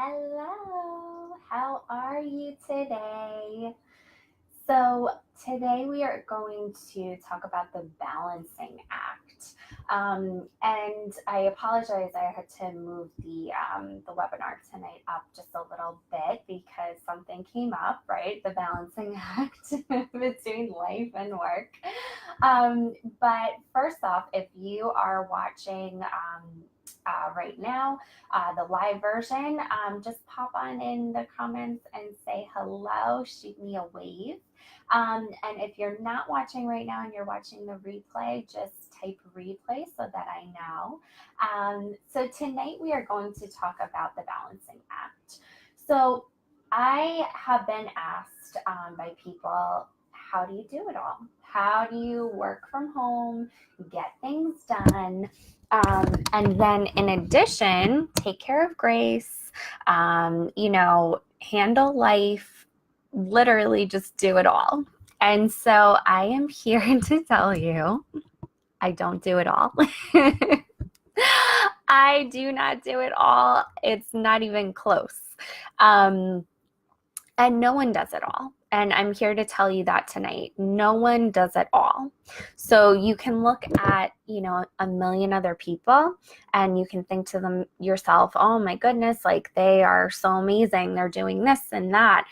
Hello, how are you today? So, today we are going to talk about the balancing act. And I apologize, I had to move the webinar tonight up just a little bit because something came up, right? The balancing act between life and work. But first off, if you are watching right now, the live version, just pop on in the comments and say hello, shoot me a wave. And if you're not watching right now and you're watching the replay, just type replay so that I know. So tonight we are going to talk about the balancing act. So I have been asked by people, how do you do it all? How do you work from home, get things done, and then in addition, take care of Grace, handle life, literally just do it all. And so I am here to tell you I don't do it all. I do not do it all. It's not even close. And no one does it all. And I'm here to tell you that tonight. No one does it all. So you can look at, a million other people and you can think to them yourself, oh my goodness, like they are so amazing. They're doing this and that.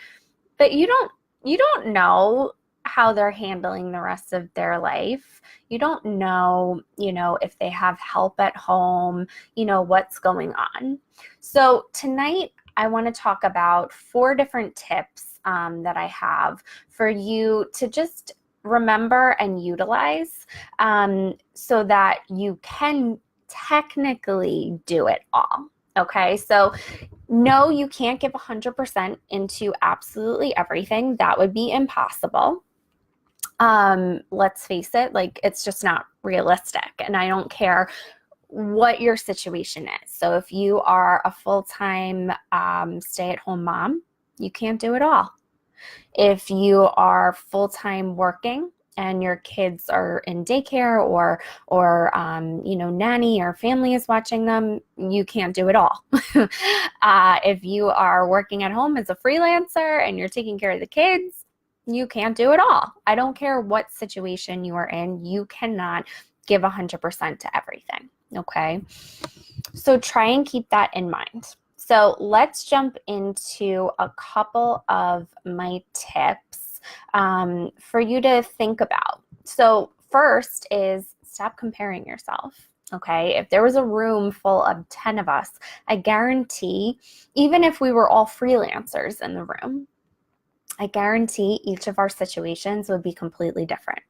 But you don't know how they're handling the rest of their life. You don't know, if they have help at home, what's going on. So tonight I want to talk about 4 different tips that I have for you to just remember and utilize so that you can technically do it all. Okay, so no, you can't give 100% into absolutely everything. That would be impossible. Let's face it, like it's just not realistic. And I don't care what your situation is. So if you are a full-time stay-at-home mom, you can't do it all. If you are full-time working and your kids are in daycare or nanny or family is watching them, you can't do it all. If you are working at home as a freelancer and you're taking care of the kids, you can't do it all. I don't care what situation you are in, you cannot give 100% to everything. Okay, so try and keep that in mind. So let's jump into a couple of my tips for you to think about. So first is stop comparing yourself. Okay, if there was a room full of 10 of us, I guarantee, even if we were all freelancers in the room, I guarantee each of our situations would be completely different.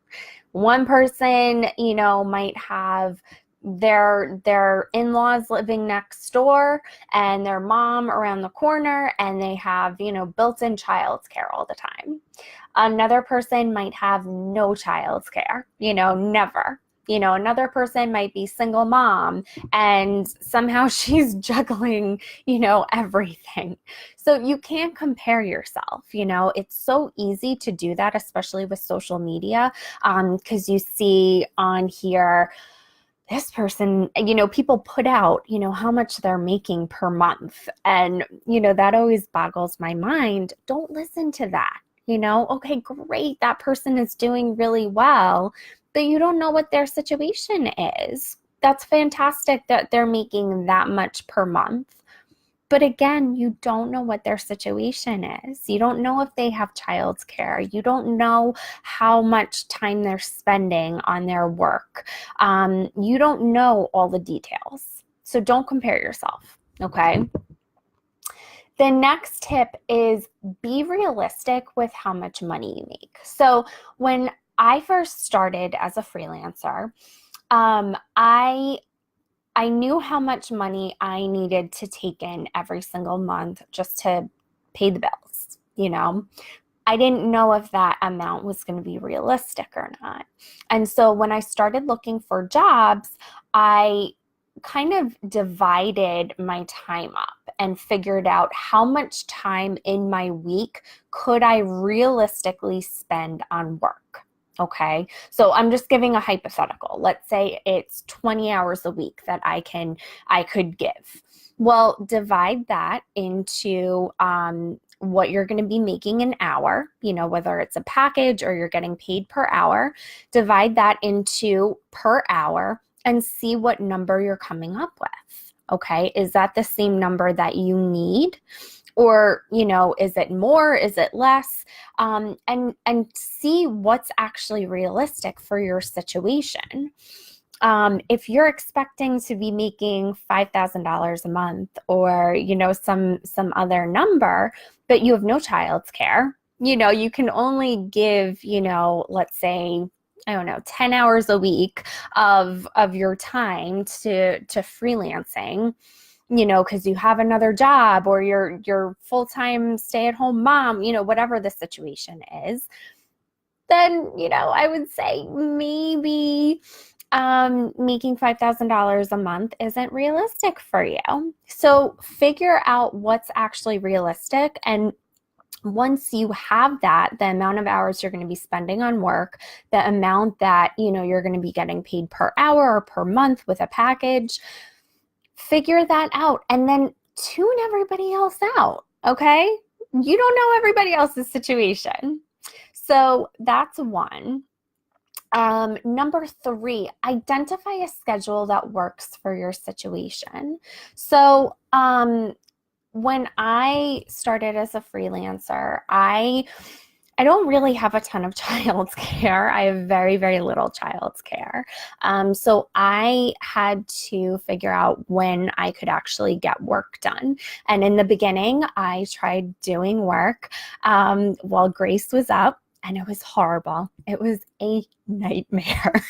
One person, might have their in-laws living next door and their mom around the corner, and they have, built-in childcare all the time. Another person might have no childcare, never. Another person might be single mom and somehow she's juggling, everything. So you can't compare yourself, it's so easy to do that, especially with social media, because you see on here, this person, people put out, how much they're making per month. And, that always boggles my mind. Don't listen to that. Okay, great. That person is doing really well, but you don't know what their situation is. That's fantastic that they're making that much per month. But again, you don't know what their situation is. You don't know if they have childcare. You don't know how much time they're spending on their work. You don't know all the details. So don't compare yourself, okay? The next tip is be realistic with how much money you make. So when I first started as a freelancer, I knew how much money I needed to take in every single month just to pay the bills, I didn't know if that amount was going to be realistic or not. And so when I started looking for jobs, I kind of divided my time up and figured out how much time in my week could I realistically spend on work. Okay. So I'm just giving a hypothetical. Let's say it's 20 hours a week that I could give. Well, divide that into what you're going to be making an hour, whether it's a package or you're getting paid per hour. Divide that into per hour and see what number you're coming up with. Okay. Is that the same number that you need? Or, is it more? Is it less? And see what's actually realistic for your situation. If you're expecting to be making $5,000 a month, or some other number, but you have no child's care, you can only give, let's say, I don't know, 10 hours a week of your time to freelancing, because you have another job, or you're full-time stay-at-home mom, whatever the situation is, then, I would say maybe making $5,000 a month isn't realistic for you. So figure out what's actually realistic. And once you have that, the amount of hours you're going to be spending on work, the amount that, you're going to be getting paid per hour or per month with a package, figure that out and then tune everybody else out, okay? You don't know everybody else's situation. So that's one. Number 3, identify a schedule that works for your situation. So when I started as a freelancer, I don't really have a ton of child's care. I have very, very little child's care. So I had to figure out when I could actually get work done. And in the beginning, I tried doing work while Grace was up, and it was horrible. It was a nightmare.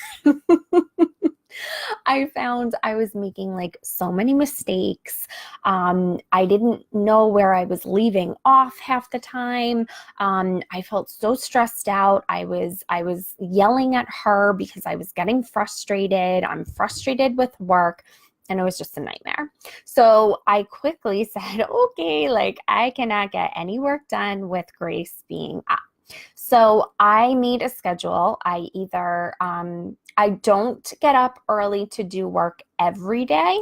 I found I was making like so many mistakes. I didn't know where I was leaving off half the time. I felt so stressed out. I was yelling at her because I was getting frustrated. I'm frustrated with work. And it was just a nightmare. So I quickly said, okay, like I cannot get any work done with Grace being up. So I made a schedule. I either, I don't get up early to do work every day,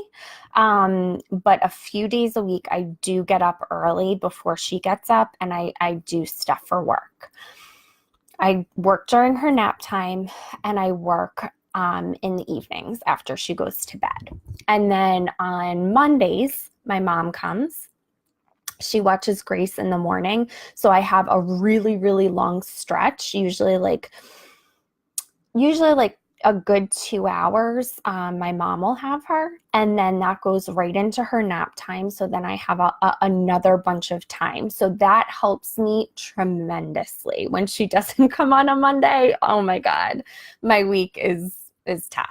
but a few days a week I do get up early before she gets up, and I do stuff for work. I work during her nap time, and I work in the evenings after she goes to bed. And then on Mondays, my mom comes. She watches Grace in the morning. So I have a really, really long stretch, usually like a good 2 hours. My mom will have her, and then that goes right into her nap time. So then I have another bunch of time. So that helps me tremendously. When she doesn't come on a Monday, oh my God, my week is tough.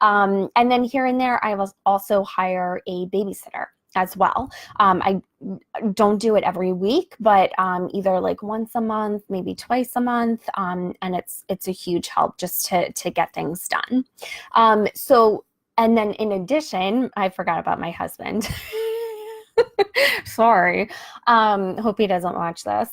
And then here and there, I will also hire a babysitter as well. I don't do it every week, but either like once a month, maybe twice a month, and it's a huge help just to get things done. So, and then in addition, I forgot about my husband. Sorry. Hope he doesn't watch this.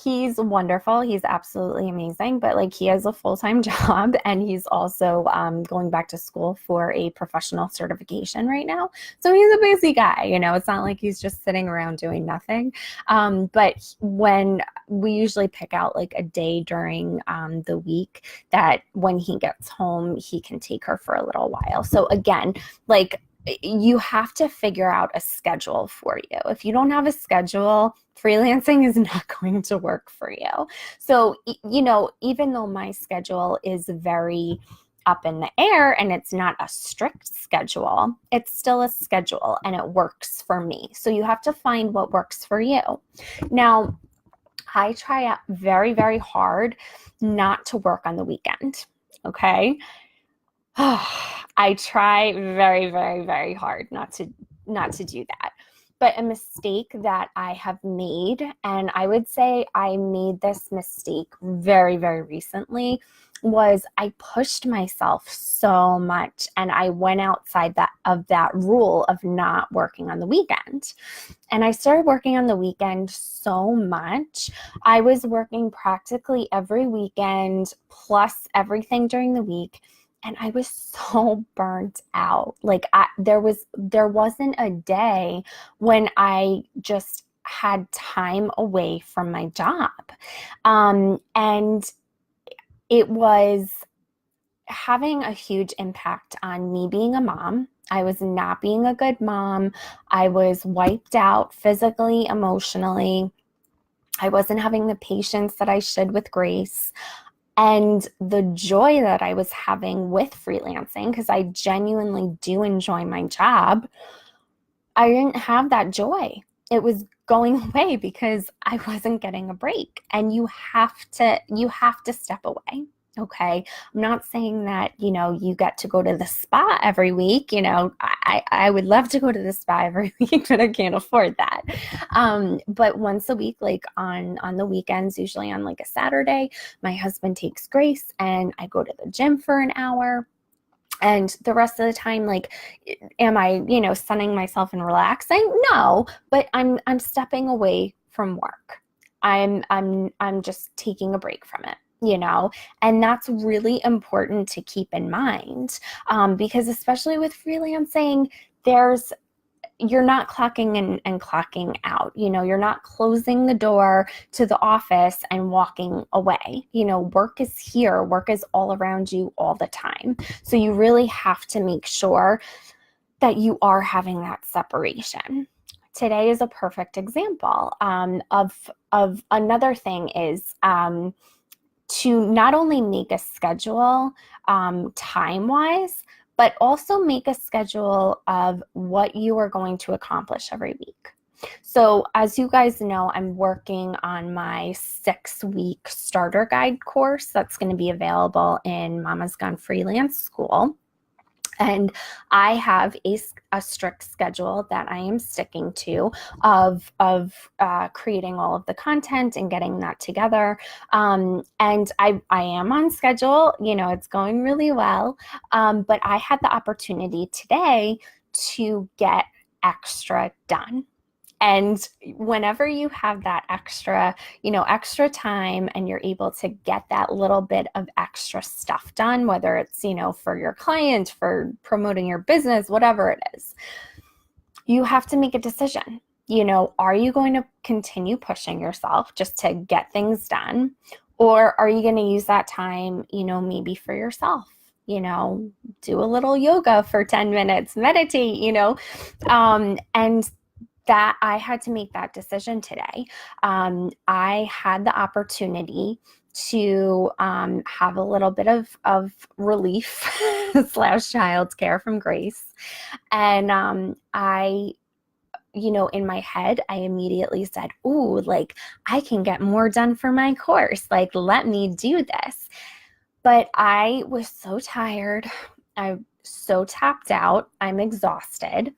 He's wonderful. He's absolutely amazing, but like he has a full-time job, and he's also going back to school for a professional certification right now. So he's a busy guy, it's not like he's just sitting around doing nothing. But when we usually pick out like a day during the week that when he gets home, he can take her for a little while. So again, like you have to figure out a schedule for you. If you don't have a schedule, freelancing is not going to work for you. So, even though my schedule is very up in the air and it's not a strict schedule, it's still a schedule and it works for me. So you have to find what works for you. Now, I try out very, very hard not to work on the weekend. Okay. I try very, very, very hard not to do that. But a mistake that I have made, and I would say I made this mistake very, very recently, was I pushed myself so much, and I went outside that rule of not working on the weekend. And I started working on the weekend so much. I was working practically every weekend plus everything during the week. And I was so burnt out. Like there wasn't a day when I just had time away from my job. And it was having a huge impact on me being a mom. I was not being a good mom. I was wiped out physically, emotionally. I wasn't having the patience that I should with Grace. And the joy that I was having with freelancing, because I genuinely do enjoy my job, I didn't have that joy. It was going away because I wasn't getting a break. And you have to step away. Okay. I'm not saying that, you get to go to the spa every week. I would love to go to the spa every week, but I can't afford that. But once a week, like on the weekends, usually on like a Saturday, my husband takes Grace and I go to the gym for an hour. And the rest of the time, like, am I, sunning myself and relaxing? No, but I'm stepping away from work. I'm just taking a break from it. And that's really important to keep in mind, because especially with freelancing, you're not clocking in and clocking out. You're not closing the door to the office and walking away. Work is here. Work is all around you all the time. So you really have to make sure that you are having that separation. Today is a perfect example of another thing is to not only make a schedule time-wise, but also make a schedule of what you are going to accomplish every week. So as you guys know, I'm working on my 6-week starter guide course that's going to be available in Mama's Gone Freelance School. And I have a strict schedule that I am sticking to of creating all of the content and getting that together. And I am on schedule. It's going really well. But I had the opportunity today to get extra done. And whenever you have that extra time and you're able to get that little bit of extra stuff done, whether it's, for your client, for promoting your business, whatever it is, you have to make a decision. Are you going to continue pushing yourself just to get things done? Or are you going to use that time, maybe for yourself? Do a little yoga for 10 minutes, meditate, and that I had to make that decision today. I had the opportunity to have a little bit of relief / childcare from Grace. And I, in my head, I immediately said, ooh, like I can get more done for my course. Like, let me do this. But I was so tired. I'm so tapped out. I'm exhausted.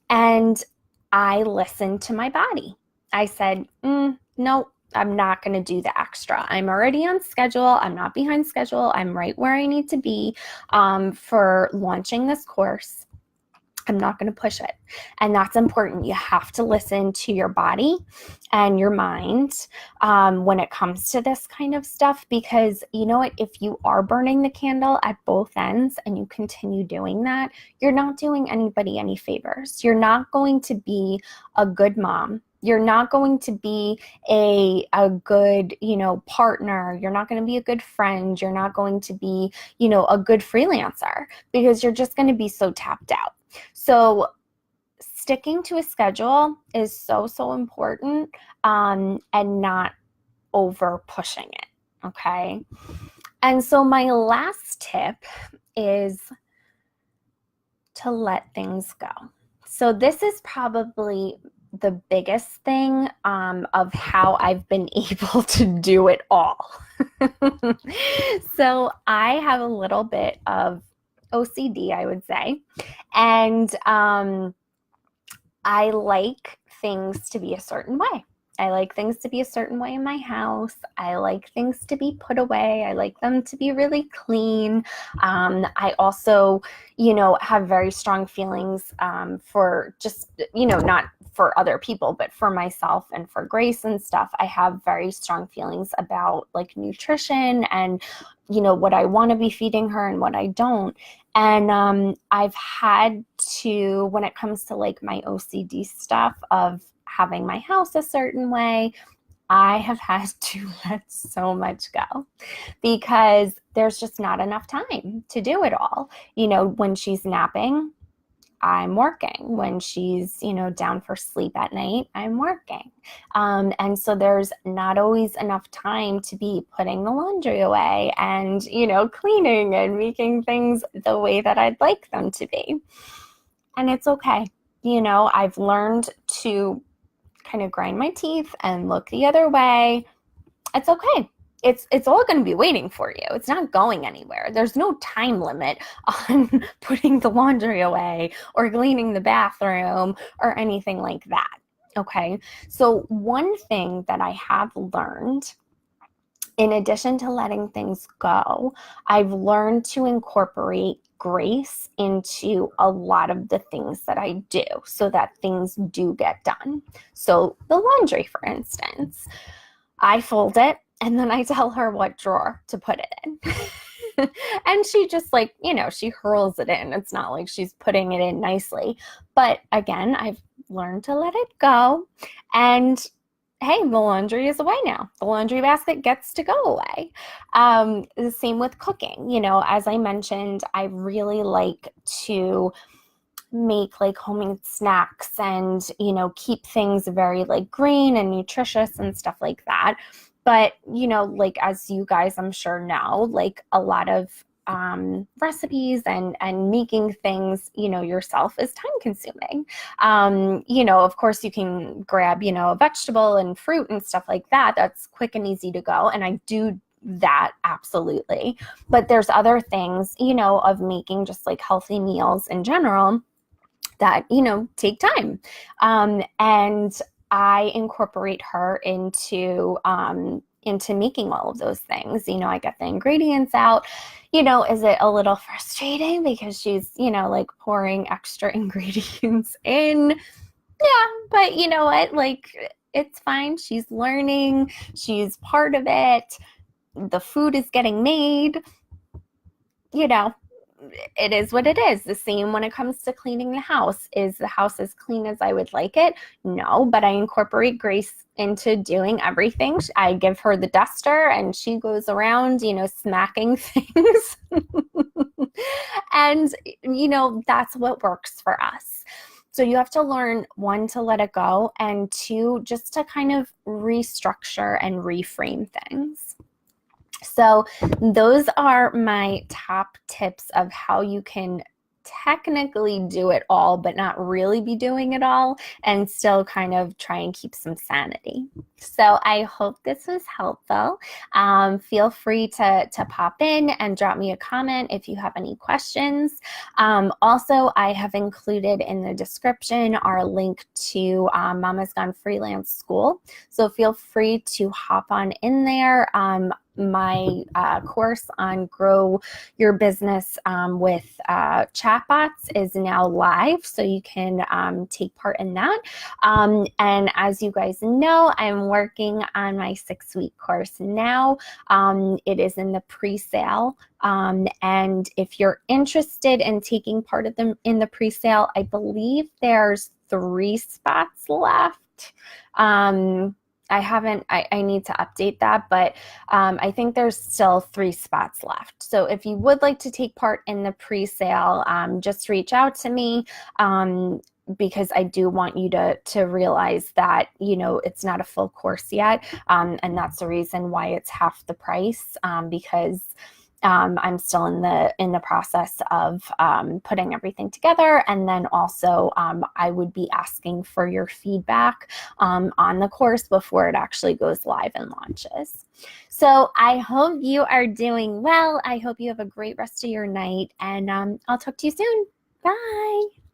And I listened to my body. I said, no, I'm not going to do the extra. I'm already on schedule. I'm not behind schedule. I'm right where I need to be for launching this course. I'm not going to push it. And that's important. You have to listen to your body and your mind when it comes to this kind of stuff, because you know what, if you are burning the candle at both ends and you continue doing that, you're not doing anybody any favors. You're not going to be a good mom. You're not going to be a good, partner. You're not going to be a good friend. You're not going to be, a good freelancer, because you're just going to be so tapped out. So sticking to a schedule is so, so important, and not over pushing it. Okay. And so my last tip is to let things go. So this is probably the biggest thing of how I've been able to do it all. So I have a little bit of OCD, I would say. And I like things to be a certain way. I like things to be a certain way in my house. I like things to be put away. I like them to be really clean. I also, have very strong feelings for just, not for other people, but for myself and for Grace and stuff. I have very strong feelings about like nutrition and, what I want to be feeding her and what I don't. And I've had to, when it comes to like my OCD stuff of having my house a certain way, I have had to let so much go because there's just not enough time to do it all. When she's napping, I'm working. When she's, down for sleep at night, I'm working. And so there's not always enough time to be putting the laundry away and, cleaning and making things the way that I'd like them to be. And it's okay. I've learned to kind of grind my teeth and look the other way. It's okay. It's all going to be waiting for you. It's not going anywhere. There's no time limit on putting the laundry away or cleaning the bathroom or anything like that. Okay. So one thing that I have learned, in addition to letting things go, I've learned to incorporate grace into a lot of the things that I do so that things do get done. So the laundry, for instance, I fold it and then I tell her what drawer to put it in. And she just she hurls it in. It's not like she's putting it in nicely. But again, I've learned to let it go. And hey, the laundry is away now. The laundry basket gets to go away. The same with cooking. As I mentioned, I really like to make like homemade snacks and, keep things very like green and nutritious and stuff like that. But, like as you guys, I'm sure know, like a lot of recipes and making things, yourself is time consuming. Of course you can grab, a vegetable and fruit and stuff like that. That's quick and easy to go. And I do that absolutely. But there's other things, of making just like healthy meals in general that, take time. And I incorporate her into making all of those things. I get the ingredients out. Is it a little frustrating because she's, like pouring extra ingredients in? Yeah, but you know what? Like, it's fine. She's learning. She's part of it. The food is getting made. It is what it is. The same when it comes to cleaning the house. Is the house as clean as I would like it? No, but I incorporate Grace into doing everything. I give her the duster and she goes around, smacking things. And, that's what works for us. So you have to learn, one, to let it go, and two, just to kind of restructure and reframe things. So those are my top tips of how you can technically do it all, but not really be doing it all and still kind of try and keep some sanity. So I hope this was helpful. Feel free to pop in and drop me a comment if you have any questions. Also, I have included in the description our link to Mama's Gone Freelance School. So feel free to hop on in there. My course on Grow Your Business with chatbots is now live, so you can take part in that. And as you guys know, I'm working on my 6-week course now. It is in the pre-sale. And if you're interested in taking part of them in the pre-sale, I believe there's 3 spots left. I need to update that, but I think there's still 3 spots left. So if you would like to take part in the pre-sale, just reach out to me, because I do want you to realize that, it's not a full course yet. And that's the reason why it's half the price, because I'm still in the process of putting everything together. And then also I would be asking for your feedback on the course before it actually goes live and launches. So I hope you are doing well. I hope you have a great rest of your night, and I'll talk to you soon. Bye.